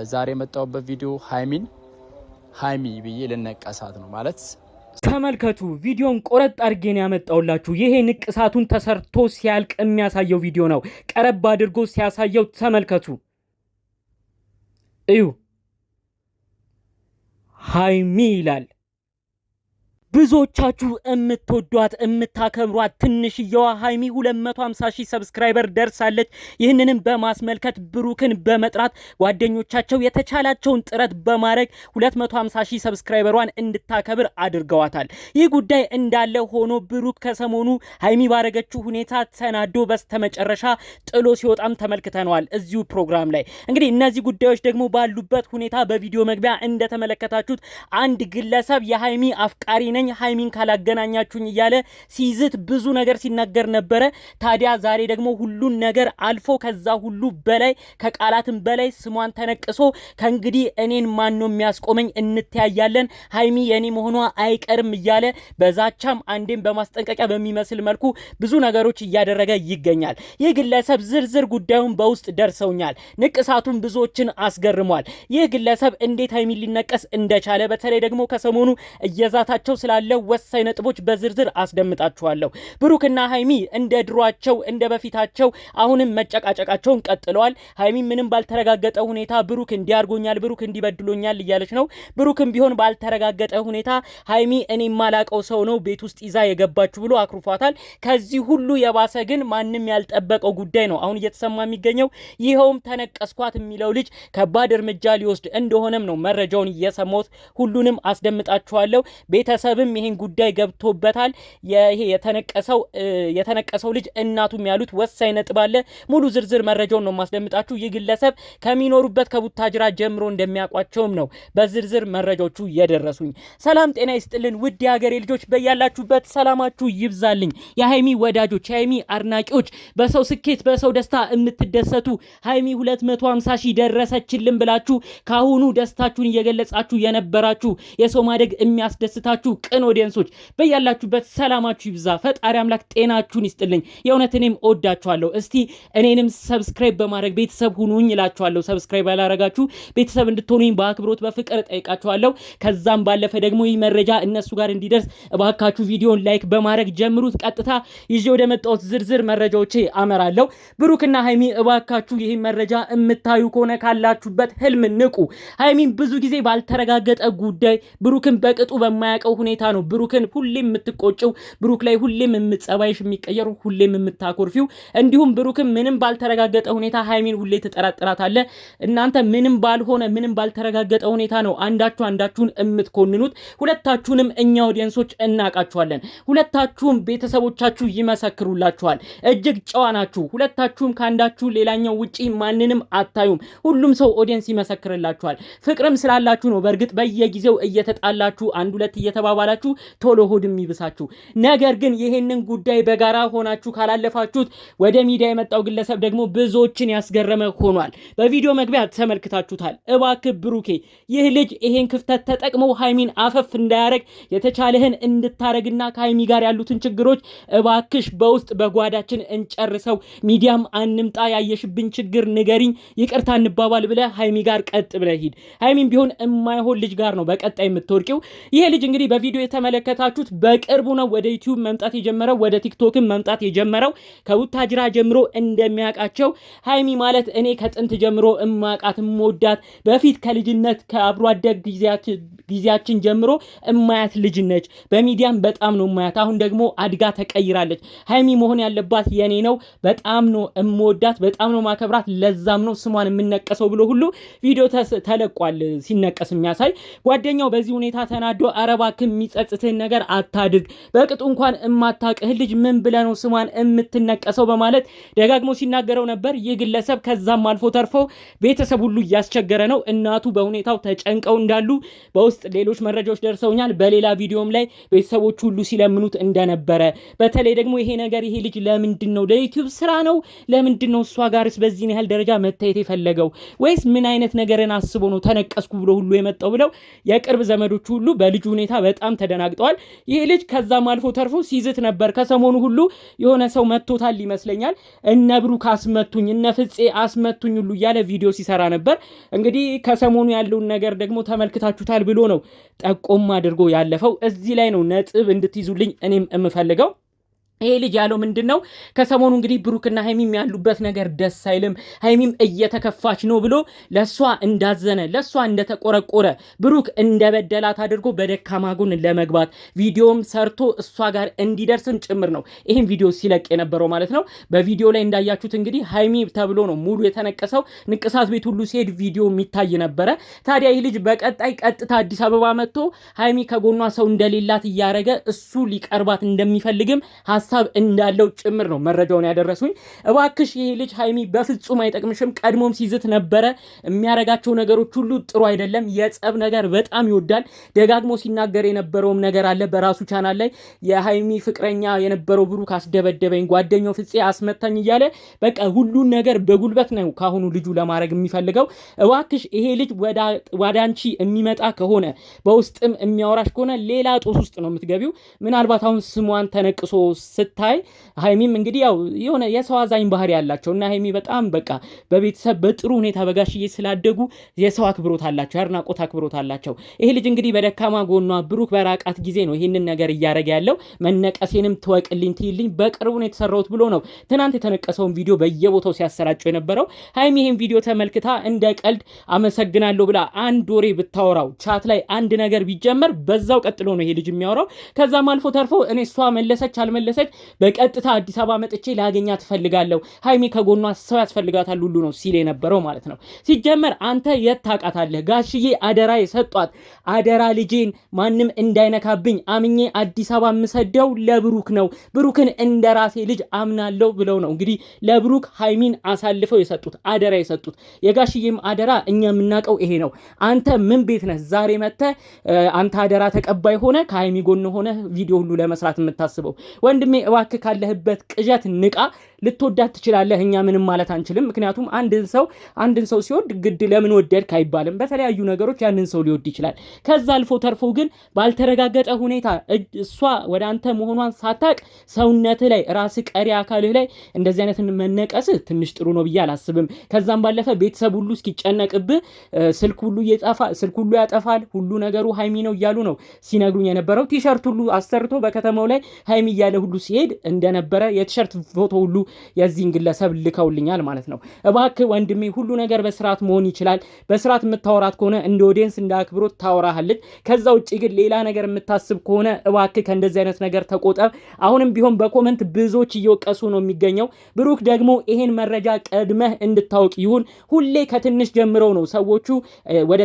ዛሬ የመጣሁበት ቪዲዮ ሃይሚ ብዬ ልነቀሳት ነው ማለት ተመልከቱ። ቪዲዮን ቆረጥ አድርጌ ነው ያመጣውላችሁ። ይሄ ንቅሳቱን ተሰርቶ ሲያልቅ የሚያሳየው ቪዲዮ ነው። ቀረብ አድርጎ ሲያሳየው ተመልከቱ። እዩ ሃይሚ ይላል። ብዙዎቻችሁ የምትወዷት የምታከብሯት ትንሽየዋ ሃይሚ 250,000 ሰብስክራይበር ደርሳለች። ይህንንም በማስመልከት ብሩክን በመጥራት ጓደኞቻቸው የተቻላቸውን ጥረት በማድረግ 250,000 ሰብስክራይበሯን እንድታከብር አድርገዋታል። ይህ ጉዳይ እንዳለ ሆኖ ብሩክ ከሰሞኑ ሃይሚ ባረገችው ሁኔታ ተናዶ በስተመጨረሻ ጥሎ ሲወጣም ተመልክተነዋል። እዚሁ ፕሮግራም ላይ እንግዲህ እነዚህ ጉዳዮች ደግሞ ባሉበት ሁኔታ በቪዲዮ መግቢያ እንደተመለከታችሁት አንድ ግለሰብ የሃይሚ አፍቃሪ ነኝ ሃይሚን ካላገናኛችሁኝ እያለ ሲዝት ብዙ ነገር ሲናገር ነበረ። ታዲያ ዛሬ ደግሞ ሁሉን ነገር አልፎ ከዛ ሁሉ በላይ ከቃላትም በላይ ስሟን ተነቅሶ ከእንግዲህ እኔን ማን ነው የሚያስቆመኝ? እንተያያለን፣ ሃይሚ የኔ መሆኗ አይቀርም እያለ በዛቻም አንዴም በማስጠንቀቂያ በሚመስል መልኩ ብዙ ነገሮች እያደረገ ይገኛል። ይህ ግለሰብ ዝርዝር ጉዳዩን በውስጥ ደርሰውኛል። ንቅሳቱን ብዙዎችን አስገርሟል። ይህ ግለሰብ እንዴት ሃይሚን ሊነቀስ እንደቻለ በተለይ ደግሞ ከሰሞኑ እየዛታቸው ስላለው ወሳኝ ነጥቦች በዝርዝር አስደምጣችኋለሁ። ብሩክና ሃይሚ እንደ ድሯቸው እንደ በፊታቸው አሁንም መጨቃጨቃቸውን ቀጥለዋል። ሃይሚ ምንም ባልተረጋገጠ ሁኔታ ብሩክ እንዲያርጎኛል፣ ብሩክ እንዲበድሎኛል እያለች ነው። ብሩክም ቢሆን ባልተረጋገጠ ሁኔታ ሃይሚ እኔ ማላቀው ሰው ነው ቤት ውስጥ ይዛ የገባችሁ ብሎ አክሩፏታል። ከዚህ ሁሉ የባሰ ግን ማንም ያልጠበቀው ጉዳይ ነው አሁን እየተሰማ የሚገኘው። ይኸውም ተነቀስኳት የሚለው ልጅ ከባድ እርምጃ ሊወስድ እንደሆነም ነው መረጃውን እየሰማሁት። ሁሉንም አስደምጣችኋለሁ። ቤተሰብም ይሄን ጉዳይ ገብቶበታል። ይሄ የተነቀሰው ልጅ እናቱም ያሉት ወሳኝ ነጥብ አለ። ሙሉ ዝርዝር መረጃውን ነው ማስደምጣችሁ። ይህ ግለሰብ ከሚኖሩበት ከቡታጅራ ጀምሮ እንደሚያውቋቸውም ነው በዝርዝር መረጃዎቹ የደረሱኝ። ሰላም ጤና ይስጥልን ውድ የሀገሬ ልጆች፣ በያላችሁበት ሰላማችሁ ይብዛልኝ። የሃይሚ ወዳጆች፣ የሃይሚ አድናቂዎች፣ በሰው ስኬት በሰው ደስታ የምትደሰቱ ሃይሚ 250,000 ደረሰችልን ብላችሁ ካሁኑ ደስታችሁን እየገለጻችሁ የነበራችሁ የሰው ማደግ የሚያስደስታችሁ ቅን ኦዲየንሶች በያላችሁበት ሰላማችሁ ይብዛ። ፈጣሪ አምላክ ጤናችሁን ይስጥልኝ። የእውነት እኔም እወዳችኋለሁ። እስቲ እኔንም ሰብስክራይብ በማድረግ ቤተሰብ ሁኑኝ እላችኋለሁ። ሰብስክራይብ ያላረጋችሁ ቤተሰብ እንድትሆኑኝ በአክብሮት በፍቅር ጠይቃችኋለሁ። ከዛም ባለፈ ደግሞ ይህ መረጃ እነሱ ጋር እንዲደርስ እባካችሁ ቪዲዮን ላይክ በማድረግ ጀምሩት። ቀጥታ ይዤ ወደ መጣሁት ዝርዝር መረጃዎቼ አመራለሁ። ብሩክና ሃይሚ እባካችሁ ይህን መረጃ የምታዩ ከሆነ ካላችሁበት ህልም ንቁ። ሃይሚን ብዙ ጊዜ ባልተረጋገጠ ጉዳይ ብሩክን በቅጡ በማያውቀው ሁኔታ ነው ብሩክን ሁሌም የምትቆጭው፣ ብሩክ ላይ ሁሌም የምትጸባይሽ የሚቀየሩ፣ ሁሌም የምታኮርፊው። እንዲሁም ብሩክን ምንም ባልተረጋገጠ ሁኔታ ሃይሚን ሁሌ ተጠራጥራታለህ። እናንተ ምንም ባልተረጋገጠ ሁኔታ ነው አንዳችሁን የምትኮንኑት። ሁለታችሁንም እኛ ኦዲየንሶች እናቃችኋለን። ሁለታችሁም ቤተሰቦቻችሁ ይመሰክሩላችኋል። እጅግ ጨዋ ናችሁ። ሁለታችሁም ካንዳችሁ ሌላኛው ውጪ ማንንም አታዩም። ሁሉም ሰው ኦዲየንስ ይመሰክርላችኋል። ፍቅርም ስላላችሁ ነው በእርግጥ በየጊዜው እየተጣላችሁ አንድ ሁለት እየተባባላችሁ ቶሎ ሆድም ይብሳችሁ። ነገር ግን ይሄንን ጉዳይ በጋራ ሆናችሁ ካላለፋችሁት ወደ ሚዲያ የመጣው ግለሰብ ደግሞ ብዙዎችን ያስገረመ ሆኗል። በቪዲዮ መግቢያ ተመልክታችሁታል። እባክህ ብሩኬ ይህ ልጅ ይሄን ክፍተት ተጠቅሞ ሃይሚን አፈፍ እንዳያረግ የተቻለህን እንድታረግና ከሃይሚ ጋር ያሉትን ችግሮች እባክሽ በውስጥ በጓዳችን እንጨርሰው፣ ሚዲያም አንምጣ፣ ያየሽብን ችግር ንገሪኝ፣ ይቅርታ እንባባል ብለህ ሃይሚ ጋር ቀጥ ብለህ ሂድ። ሃይሚን ቢሆን የማይሆን ልጅ ጋር ነው በቀጣይ የምትወርቂው። ይሄ ልጅ እንግዲህ በቪዲዮ የተመለከታችሁት በቅርቡ ነው ወደ ዩቲዩብ መምጣት የጀመረው፣ ወደ ቲክቶክም መምጣት የጀመረው። ከቡታጅራ ጀምሮ እንደሚያውቃቸው ሃይሚ ማለት እኔ ከጥንት ጀምሮ እማቃት እምወዳት በፊት ከልጅነት ከአብሮ አደግ ጊዜያችን ጀምሮ እማያት ልጅ ነች። በሚዲያም በጣም ነው እማያት። አሁን ደግሞ አድጋ ተቀይራለች። ሃይሚ መሆን ያለባት የኔ ነው። በጣም ነው እምወዳት፣ በጣም ነው ማከብራት። ለዛም ነው ስሟን የምነቀሰው ብሎ ሁሉ ቪዲዮ ተለቋል ሲነቀስ የሚያሳይ። ጓደኛው በዚህ ሁኔታ ተናዶ አረባክ የሚጸጽትህን ነገር አታድርግ፣ በቅጡ እንኳን እማታውቅህ ልጅ ምን ብለህ ነው ስሟን የምትነቀሰው በማለት ደጋግሞ ሲናገረው ነበር። ይህ ግለሰብ ከዛም አልፎ ተርፎ ቤተሰብ ሁሉ እያስቸገረ ነው። እናቱ በሁኔታው ተጨንቀው እንዳሉ በውስጥ ሌሎች መረጃዎች ደርሰውኛል። በሌላ ቪዲዮም ላይ ቤተሰቦች ሁሉ ሲለምኑት እንደነበረ፣ በተለይ ደግሞ ይሄ ልጅ ለምንድን ነው ለዩቲዩብ ስራ ነው? ለምንድን ነው እሷ ጋርስ በዚህን ያህል ደረጃ መታየት የፈለገው? ወይስ ምን አይነት ነገርን አስቦ ነው ተነቀስኩ ብሎ ሁሉ የመጣው ብለው የቅርብ ዘመዶቹ ሁሉ በልጁ ሁኔታ በጣም ተደናግጠዋል። ይሄ ልጅ ከዛም አልፎ ተርፎ ሲዝት ነበር። ከሰሞኑ ሁሉ የሆነ ሰው መቶታል ይመስለኛል። እነ ብሩክ አስመቱኝ፣ እነ ፍፄ አስመቱኝ ሁሉ እያለ ቪዲዮ ሲሰራ ነበር። እንግዲህ ከሰሞኑ ያለውን ነገር ደግሞ ተመልክታችሁታል ብሎ ነው ጠቆም አድርጎ ያለፈው። እዚህ ላይ ነው ነጥብ እንድትይዙልኝ እኔም የምፈልገው። ይሄ ልጅ ያለው ምንድነው? ከሰሞኑ እንግዲህ ብሩክና ሃይሚም ያሉበት ነገር ደስ አይልም፣ ሃይሚም እየተከፋች ነው ብሎ ለሷ እንዳዘነ ለሷ እንደተቆረቆረ ብሩክ እንደበደላት አድርጎ በደካማ ጎን ለመግባት ቪዲዮም ሰርቶ እሷ ጋር እንዲደርስም ጭምር ነው ይሄን ቪዲዮ ሲለቅ የነበረው ማለት ነው። በቪዲዮ ላይ እንዳያችሁት እንግዲህ ሃይሚ ተብሎ ነው ሙሉ የተነቀሰው። ንቅሳት ቤት ሁሉ ሲሄድ ቪዲዮ የሚታይ ነበረ። ታዲያ ይህ ልጅ በቀጣይ ቀጥታ አዲስ አበባ መጥቶ ሃይሚ ከጎኗ ሰው እንደሌላት እያረገ እሱ ሊቀርባት እንደሚፈልግም ሐሳብ እንዳለው ጭምር ነው መረጃውን ያደረሱኝ። እባክሽ ይሄ ልጅ ሃይሚ በፍጹም አይጠቅምሽም፣ ቀድሞም ሲዝት ነበረ። የሚያረጋቸው ነገሮች ሁሉ ጥሩ አይደለም። የጸብ ነገር በጣም ይወዳል። ደጋግሞ ሲናገር የነበረውም ነገር አለ በራሱ ቻናል ላይ። የሃይሚ ፍቅረኛ የነበረው ብሩክ አስደበደበኝ፣ ጓደኛው ፍፄ አስመታኝ እያለ በቃ ሁሉን ነገር በጉልበት ነው ካሁኑ ልጁ ለማድረግ የሚፈልገው። እባክሽ ይሄ ልጅ ወደ አንቺ የሚመጣ ከሆነ በውስጥም የሚያወራሽ ከሆነ ሌላ ጦስ ውስጥ ነው የምትገቢው። ምናልባት አሁን ስሟን ተነቅሶ ስታይ ሃይሚም እንግዲህ ያው የሆነ የሰው አዛኝ ባህሪ ያላቸው እና ሃይሚ በጣም በቃ በቤተሰብ በጥሩ ሁኔታ በጋሽዬ ስላደጉ የሰው አክብሮት አላቸው፣ ያድናቆት አክብሮት አላቸው። ይሄ ልጅ እንግዲህ በደካማ ጎኗ ብሩክ በራቃት ጊዜ ነው ይሄንን ነገር እያረገ ያለው። መነቀሴንም ትወቅልኝ ትይልኝ በቅርቡ ነው የተሰራውት ብሎ ነው ትናንት የተነቀሰውን ቪዲዮ በየቦታው ሲያሰራጨው የነበረው። ሃይሚ ይሄን ቪዲዮ ተመልክታ እንደ ቀልድ አመሰግናለሁ ብላ አንድ ወሬ ብታወራው ቻት ላይ አንድ ነገር ቢጀመር በዛው ቀጥሎ ነው ይሄ ልጅ የሚያወራው። ከዛም አልፎ ተርፎ እኔ እሷ መለሰች አልመለሰች በቀጥታ አዲስ አበባ መጥቼ ላገኛት ፈልጋለሁ፣ ሃይሚ ከጎኗ ሰው ያስፈልጋታል ሁሉ ነው ሲል የነበረው ማለት ነው። ሲጀመር አንተ የት ታውቃታለህ? ጋሽዬ አደራ የሰጧት አደራ ልጄን ማንም እንዳይነካብኝ አምኜ አዲስ አበባ የምሰደው ለብሩክ ነው፣ ብሩክን እንደራሴ ልጅ አምናለሁ ብለው ነው እንግዲህ ለብሩክ ሃይሚን አሳልፈው የሰጡት አደራ የሰጡት። የጋሽዬም አደራ እኛ የምናውቀው ይሄ ነው። አንተ ምን ቤት ነህ ዛሬ መጥተህ አንተ አደራ ተቀባይ ሆነ ከሃይሚ ጎን ሆነ ቪዲዮ ሁሉ ለመስራት የምታስበው? ወንድሜ እባክህ ካለህበት ቅዠት ንቃ። ልትወዳት ትችላለህ፣ እኛ ምንም ማለት አንችልም። ምክንያቱም አንድን ሰው ሲወድ ግድ ለምን ወደድክ አይባልም። በተለያዩ ነገሮች ያንን ሰው ሊወድ ይችላል። ከዛ አልፎ ተርፎ ግን ባልተረጋገጠ ሁኔታ እሷ ወደ አንተ መሆኗን ሳታቅ ሰውነትህ ላይ ራስህ ቀሪ አካልህ ላይ እንደዚህ አይነት መነቀስህ ትንሽ ጥሩ ነው ብዬ አላስብም። ከዛም ባለፈ ቤተሰብ ሁሉ እስኪጨነቅብህ ስልክ ሁሉ ያጠፋል፣ ሁሉ ነገሩ ሃይሚ ነው እያሉ ነው ሲነግሩኝ የነበረው። ቲሸርት ሁሉ አሰርቶ በከተማው ላይ ሃይሚ እያለ ሁሉ ሲሄድ እንደነበረ የቲሸርት ፎቶ ሁሉ የዚህን ግለሰብ ልከውልኛል ማለት ነው። እባክህ ወንድሜ ሁሉ ነገር በስርዓት መሆን ይችላል። በስርዓት የምታወራት ከሆነ እንደ ኦዲየንስ እንደ አክብሮት ታወራሃለች። ከዛ ውጭ ግን ሌላ ነገር የምታስብ ከሆነ እባክህ ከእንደዚህ አይነት ነገር ተቆጠብ። አሁንም ቢሆን በኮመንት ብዙዎች እየወቀሱ ነው የሚገኘው። ብሩክ ደግሞ ይሄን መረጃ ቀድመህ እንድታውቅ ይሁን። ሁሌ ከትንሽ ጀምረው ነው ሰዎቹ ወደ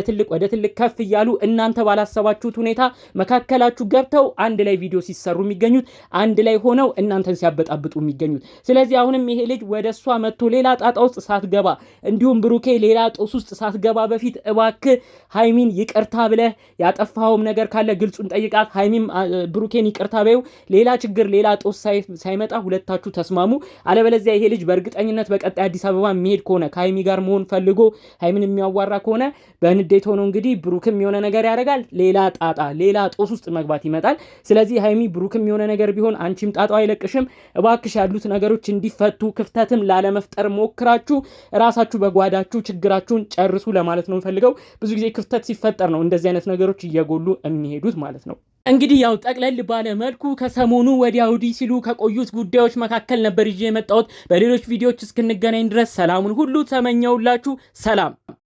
ትልቅ ከፍ እያሉ እናንተ ባላሰባችሁት ሁኔታ መካከላችሁ ገብተው አንድ ላይ ቪዲዮ ሲሰሩ የሚገኙት፣ አንድ ላይ ሆነው እናንተን ሲያበጣብጡ የሚገኙት። ስለዚህ አሁንም ይሄ ልጅ ወደ እሷ መጥቶ ሌላ ጣጣ ውስጥ ሳትገባ እንዲሁም ብሩኬ ሌላ ጦስ ውስጥ ሳትገባ በፊት እባክህ ሃይሚን ይቅርታ ብለህ ያጠፋኸውም ነገር ካለ ግልጹን ጠይቃት። ሃይሚም ብሩኬን ይቅርታ በይው። ሌላ ችግር ሌላ ጦስ ሳይመጣ ሁለታችሁ ተስማሙ። አለበለዚያ ይሄ ልጅ በእርግጠኝነት በቀጣይ አዲስ አበባ የሚሄድ ከሆነ ከሃይሚ ጋር መሆን ፈልጎ ሃይሚን የሚያዋራ ከሆነ በንዴት ሆኖ እንግዲህ ብሩክም የሆነ ነገር ያደርጋል። ሌላ ጣጣ ሌላ ጦስ ውስጥ መግባት ይመጣል። ስለዚህ ሃይሚ ብሩክም የሆነ ነገር ቢሆን አንቺም ጣጣው አይለቅሽም። እባክሽ ያሉት ነገሮች እንዲፈቱ ክፍተትም ላለመፍጠር ሞክራችሁ ራሳችሁ በጓዳችሁ ችግራችሁን ጨርሱ ለማለት ነው ፈልገው። ብዙ ጊዜ ክፍተት ሲፈጠር ነው እንደዚህ አይነት ነገሮች እየጎሉ የሚሄዱት ማለት ነው። እንግዲህ ያው ጠቅለል ባለ መልኩ ከሰሞኑ ወዲያ ወዲህ ሲሉ ከቆዩት ጉዳዮች መካከል ነበር ይዤ የመጣሁት። በሌሎች ቪዲዮዎች እስክንገናኝ ድረስ ሰላሙን ሁሉ ተመኘውላችሁ። ሰላም።